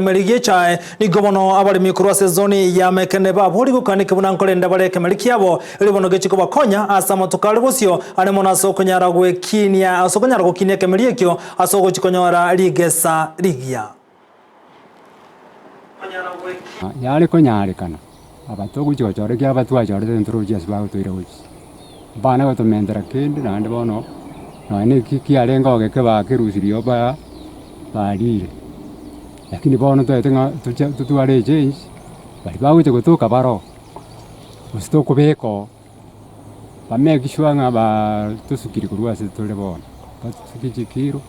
Merigie chae ni gobono abali mikuru sezoni ya Mekenene baburi gukanika bunankolenda bareke merikiabo iri bono gechiko bakonya asa motokali bosio ane mona sokonyara gwekinia asokonyara gukinia kemeriekyo asoko chikonyara ligesa ligia yari konyari kana abatogu chochore kya batwa chore dentro jas ba to iro bana go to mendra kende nande bono no ne ki alengo ke ba kirusirio ba lire lakini bono tenga tu are change bali bawe te kutoka baro usitoko beko bameki shwanga ba tusukiri kurwa se tole bono batukijikiro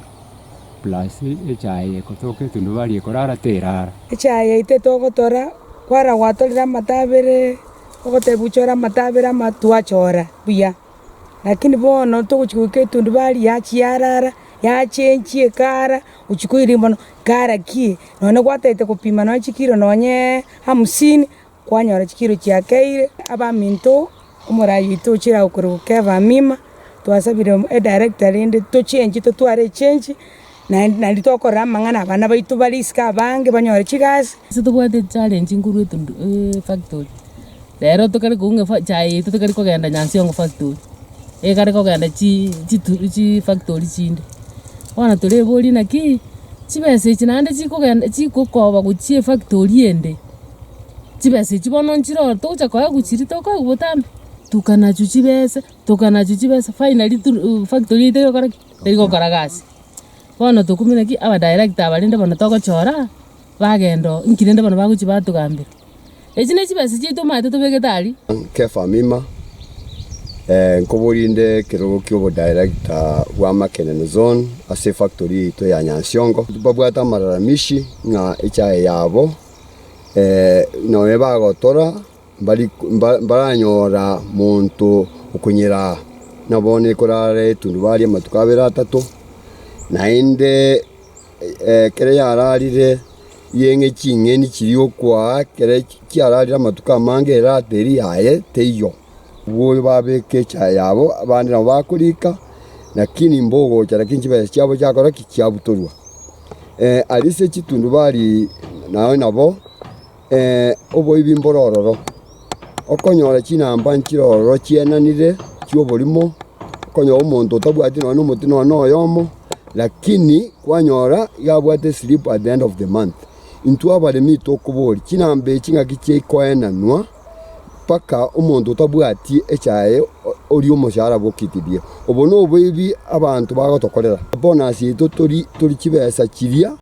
plus echai ekotoke tundu bali ekorara terara echai ite togotora kwara watolira matabere ogotebuchora matabere matwachora buya lakini bono toguchikuke tundu bali yachiarara ya chenchi ekara uchikuiri mbono kara ki none gwatete kupima no chikiro nonye 50 kwanyora chikiro chiakeire aba minto umurayi to chira ukuru keva mima twasabire director inde to change to tware change na nditokora mangana bana baitu baliska bange banyora chigasi situbwate challenge nguru tundu factory lero tokari kunge chai tokari kogenda nyansiongo factory kare kogenda chi factory chinde wana tole boli naki chibese chinande chikogenda chikokoba guchie factory ende chibese chibono nchiro to chakoya guchiri to ko botambe tukana chuchibese finally factory ite yokara iko karagasi wana tokumina ki aba director abalinde bana toko chora bagendo nkirende bana baguchi batugambira echine chibese chito mate tobegetali kefa mima nkoborinde kirogo kyobo director wa Mekenene zone ase factory to ya Nyansiongo babwata mararamishi nga echae yabo no eba gotora bali baranyora muntu ukunyira nabone korare tundu bali matukabera 3 na inde kere yararire yenge chingeni kiriyo kwa kere kiararira matuka mangera teri yaye teyo uwo babeke chayabo abandi nabo bakurika lakini mbogo lakini chibese cyabo cyakora kicyabutorwa alise chitundu bali nawe nabo obo ibimborororo okonyora kinamba nkirororo kienanire cyoborimo okonyora umuntu otabwati no mutino no yomo lakini kwanyora yabwate sleep at the end of the month into abale mito kubori kinambe kingagiche koenanwa paka umuntu otabwati echaye ori umushara bokitibye obono obuibi abantu bagotokorera bonus ito turi kibesa kiria